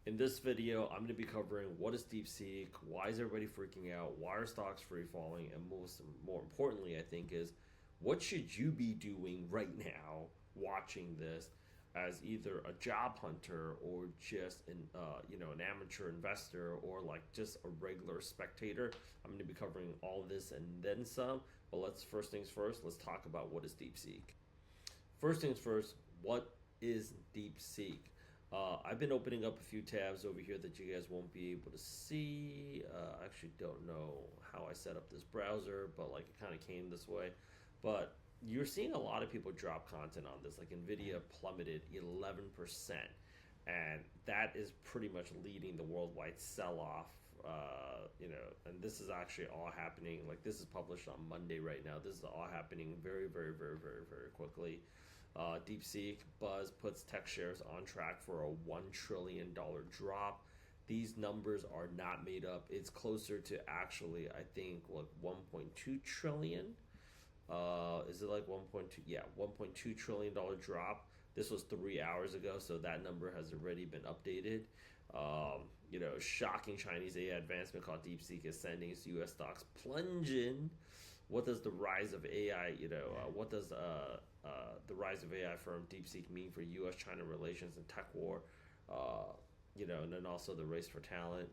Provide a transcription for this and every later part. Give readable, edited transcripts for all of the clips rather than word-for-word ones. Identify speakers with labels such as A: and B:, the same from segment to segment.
A: In this video, I'm going to be covering what is DeepSeek, why is everybody freaking out, why are stocks free falling, and more importantly, I think, is what should you be doing right now watching this as either a job hunter or just an amateur investor or like just a regular spectator. I'm going to be covering all this and then some. But first things first, let's talk about what is DeepSeek. First things first, what is DeepSeek? I've been opening up a few tabs over here that you guys won't be able to see. I actually don't know how I set up this browser, but like it kind of came this way. But you're seeing a lot of people drop content on this. Like Nvidia plummeted 11%, and that is pretty much leading the worldwide sell-off. And this is actually all happening. Like this is published on Monday right now. This is all happening very, very, very, very, very quickly. DeepSeek buzz puts tech shares on track for a $1 trillion drop. These numbers are not made up. It's closer to actually, I think, like 1.2 trillion. Is it like 1.2? Yeah, $1.2 trillion drop. This was 3 hours ago, so that number has already been updated. Shocking Chinese AI advancement called DeepSeek is sending U.S. stocks plunging. What does the rise of AI, what does the rise of AI firm DeepSeek mean for U.S.-China relations and tech war? And then also the race for talent.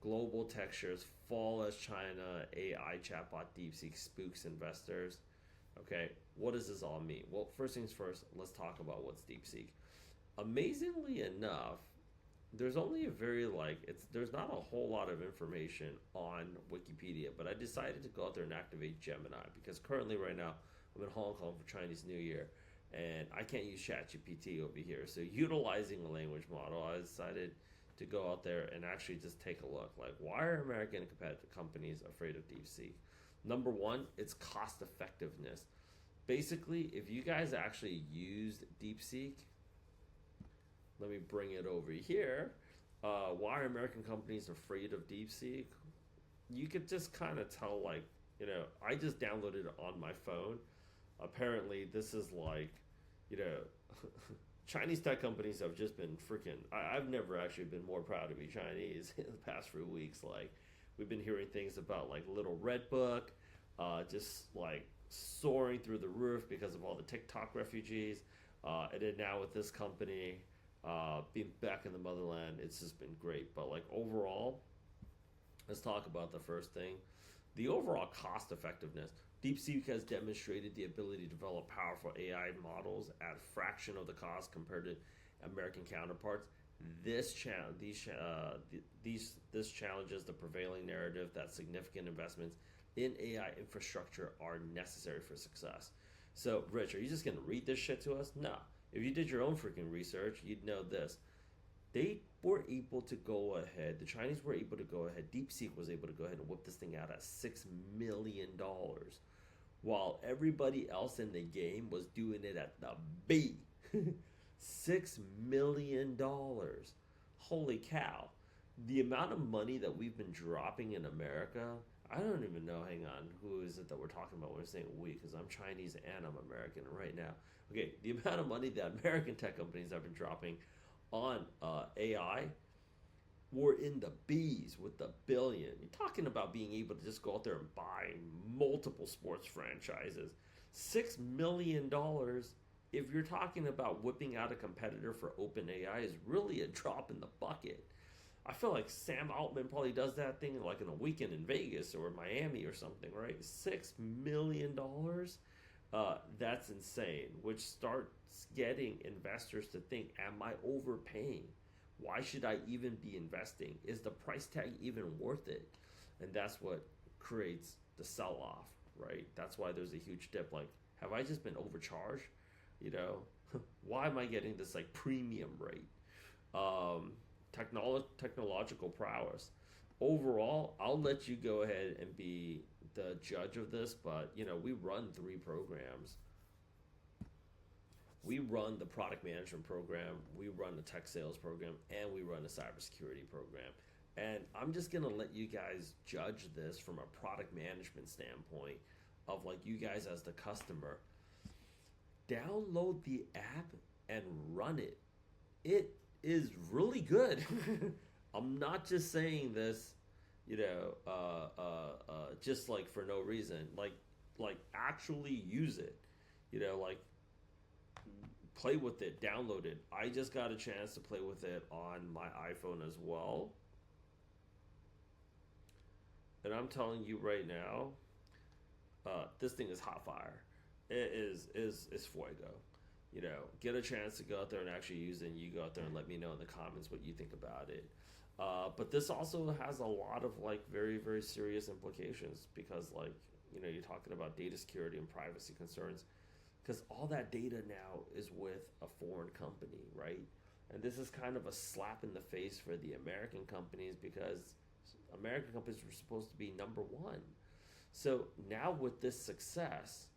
A: Global tech shares fall as China AI chatbot DeepSeek spooks investors. Okay, what does this all mean? Well, first things first, let's talk about what's DeepSeek. Amazingly enough, there's only there's not a whole lot of information on Wikipedia, but I decided to go out there and activate Gemini because currently right now I'm in Hong Kong for Chinese New Year and I can't use ChatGPT over here. So utilizing a language model, I decided to go out there and actually just take a look. Like, why are American competitive companies afraid of DeepSeek? Number one, it's cost effectiveness. Basically, if you guys actually used DeepSeek, let me bring it over here. Why are American companies afraid of DeepSeek? You could just kind of tell, I just downloaded it on my phone. Apparently, this is Chinese tech companies have just been freaking. I've never actually been more proud to be Chinese in the past few weeks. Like, we've been hearing things about like Little Red Book, just like soaring through the roof because of all the TikTok refugees. And then now with this company being back in the motherland, it's just been great. But like overall, let's talk about the first thing. The overall cost effectiveness. DeepSeek has demonstrated the ability to develop powerful AI models at a fraction of the cost compared to American counterparts. This challenges the prevailing narrative that significant investments in AI infrastructure are necessary for success. So, Rich, are you just going to read this shit to us? No. If you did your own freaking research, you'd know this. They were able to go ahead, the Chinese were able to go ahead, DeepSeek was able to go ahead and whip this thing out at $6 million, while everybody else in the game was doing it at the B. $6 million. Holy cow. The amount of money that we've been dropping in America, I don't even know, hang on, who is it that we're talking about when we're saying we, because I'm Chinese and I'm American right now. Okay, the amount of money that American tech companies have been dropping on AI, we're in the B's with the billion. You're talking about being able to just go out there and buy multiple sports franchises. $6 million, if you're talking about whipping out a competitor for OpenAI, is really a drop in the bucket. I feel like Sam Altman probably does that thing like in a weekend in Vegas or Miami or something, right? $6 million? That's insane, which starts getting investors to think, am I overpaying? Why should I even be investing? Is the price tag even worth it? And that's what creates the sell-off, right? That's why there's a huge dip. Like, have I just been overcharged? Why am I getting this like premium rate? Technological prowess. Overall, I'll let you go ahead and be the judge of this, but we run 3 programs. We run the product management program, we run the tech sales program, and we run the cybersecurity program. And I'm just going to let you guys judge this from a product management standpoint of like you guys as the customer. Download the app and run it. It is really good. I'm not just saying this, just like for no reason. Like actually use it. Like play with it, download it. I just got a chance to play with it on my iPhone as well. And I'm telling you right now, this thing is hot fire. It is fuego. Get a chance to go out there and actually use it, and you go out there and let me know in the comments what you think about it. But this also has a lot of like very, very serious implications because like, you're talking about data security and privacy concerns because all that data now is with a foreign company, right? And this is kind of a slap in the face for the American companies because American companies were supposed to be number one. So now with this success,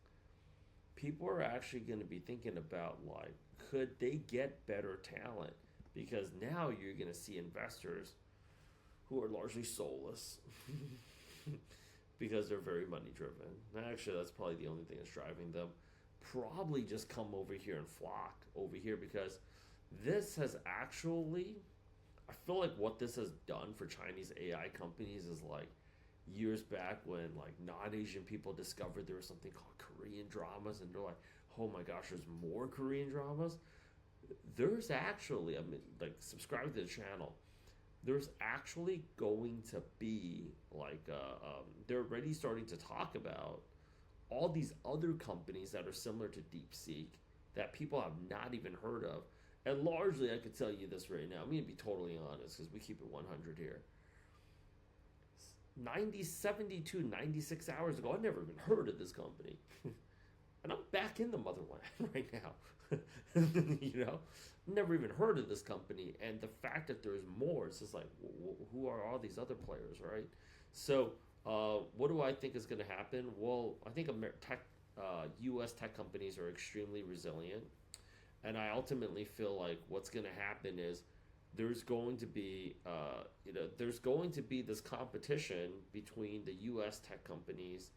A: people are actually going to be thinking about like, could they get better talent? Because now you're going to see investors who are largely soulless because they're very money driven. Actually, that's probably the only thing that's driving them. Probably just come over here and flock over here because this has actually, I feel like what this has done for Chinese AI companies is like years back when like non-Asian people discovered there was something called Korean dramas and they're like, oh my gosh, there's more Korean dramas. There's actually, I mean, like subscribe to the channel. There's actually going to be like, they're already starting to talk about all these other companies that are similar to DeepSeek that people have not even heard of. And largely, I could tell you this right now. I'm going to be totally honest because we keep it 100 here. 72, 96 hours ago, I never even heard of this company. And I'm back in the motherland right now. Never even heard of this company. And the fact that there's more, it's just like, who are all these other players, right? So, what do I think is going to happen? Well, I think U.S. tech companies are extremely resilient. And I ultimately feel like what's going to happen is there's going to be, this competition between the U.S. tech companies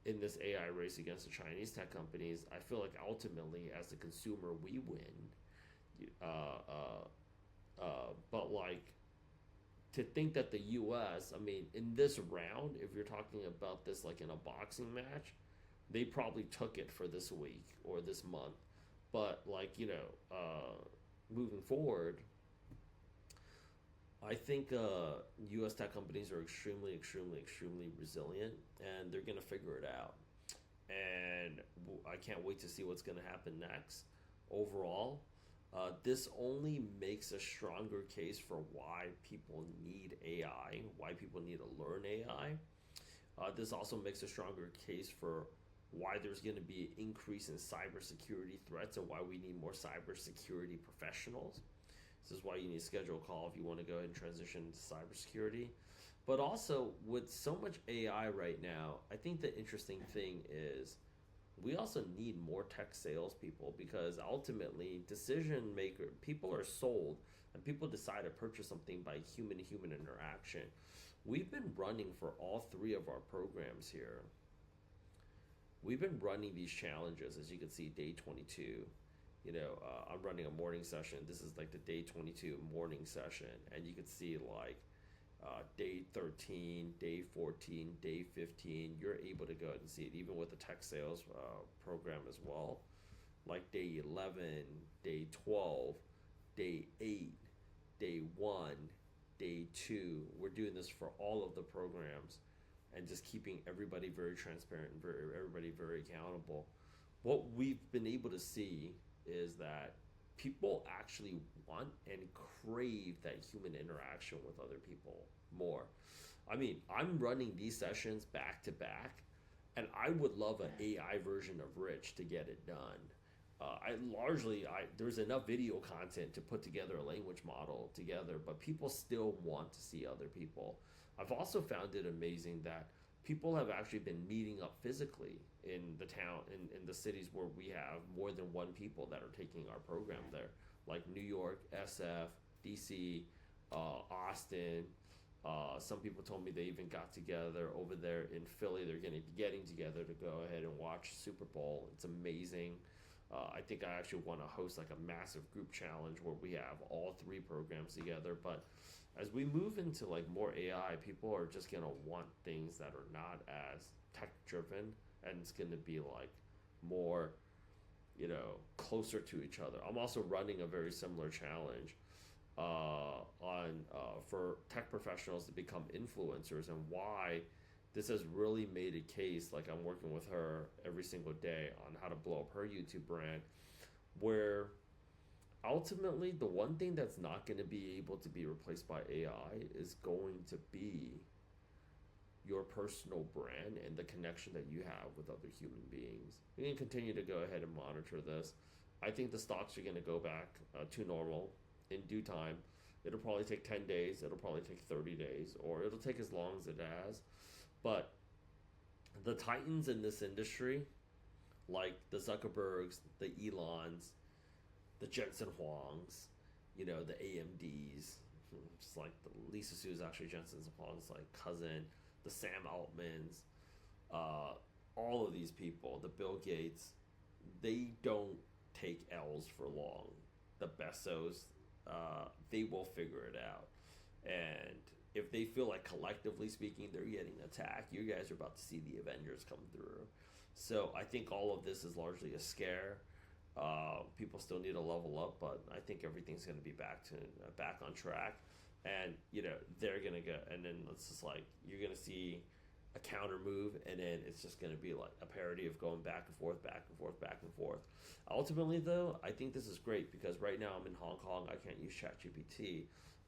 A: in this AI race against the Chinese tech companies. I feel like ultimately, as the consumer, we win. But like, to think that the U.S., I mean, in this round, if you're talking about this like in a boxing match, they probably took it for this week or this month. But like, moving forward, I think U.S. tech companies are extremely, extremely, extremely resilient, and they're going to figure it out. And I can't wait to see what's going to happen next. Overall, this only makes a stronger case for why people need AI, why people need to learn AI. This also makes a stronger case for why there's going to be an increase in cybersecurity threats and why we need more cybersecurity professionals. This is why you need to schedule a call if you want to go ahead and transition to cybersecurity. But also, with so much AI right now, I think the interesting thing is we also need more tech salespeople because ultimately, people are sold and people decide to purchase something by human-to-human interaction. We've been running for all three of our programs here. We've been running these challenges, as you can see, day 22. I'm running a morning session. This is like the day 22 morning session. And you can see like day 13, day 14, day 15. You're able to go ahead and see it, even with the tech sales program as well. Like day 11, day 12, day 8, day 1, day 2. We're doing this for all of the programs and just keeping everybody very transparent and everybody very accountable. What we've been able to see is that people actually want and crave that human interaction with other people more. I mean, I'm running these sessions back to back, and I would love an AI version of Rich to get it done. There's enough video content to put together a language model together, but people still want to see other people. I've also found it amazing that people have actually been meeting up physically in the town, in the cities where we have more than one people that are taking our program there, like New York, SF, DC, Austin. Some people told me they even got together over there in Philly. They're going to be getting together to go ahead and watch Super Bowl. It's amazing. I think I actually want to host like a massive group challenge where we have all three programs together. But as we move into like more AI, people are just gonna want things that are not as tech driven, and it's gonna be like more, closer to each other. I'm also running a very similar challenge on for tech professionals to become influencers, and why this has really made a case. Like, I'm working with her every single day on how to blow up her YouTube brand, where ultimately the one thing that's not going to be able to be replaced by AI is going to be your personal brand and the connection that you have with other human beings. You can continue to go ahead and monitor this. I think the stocks are going to go back to normal in due time. It'll probably take 10 days, it'll probably take 30 days, or it'll take as long as it has. But the titans in this industry, like the Zuckerbergs, the Elons, the Jensen Huangs, the AMDs, just like the Lisa Su is actually Jensen Huang's like cousin, the Sam Altmans, all of these people, the Bill Gates, they don't take L's for long. The Bezos, they will figure it out. And if they feel like collectively speaking they're getting attacked, you guys are about to see the Avengers come through. So I think all of this is largely a scare. People still need to level up, but I think everything's going to be back on track. And they're gonna go, and then it's just like you're gonna see a counter move, and then it's just gonna be like a parody of going back and forth, back and forth, back and forth. Ultimately, though, I think this is great because right now I'm in Hong Kong. I can't use ChatGPT,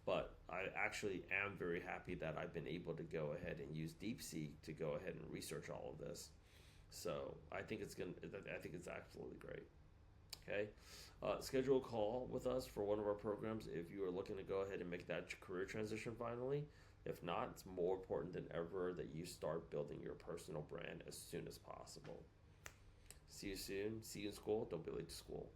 A: but I actually am very happy that I've been able to go ahead and use DeepSeek to go ahead and research all of this. So I think it's absolutely great. Okay, schedule a call with us for one of our programs if you are looking to go ahead and make that career transition finally. If not, it's more important than ever that you start building your personal brand as soon as possible. See you soon. See you in school. Don't be late to school.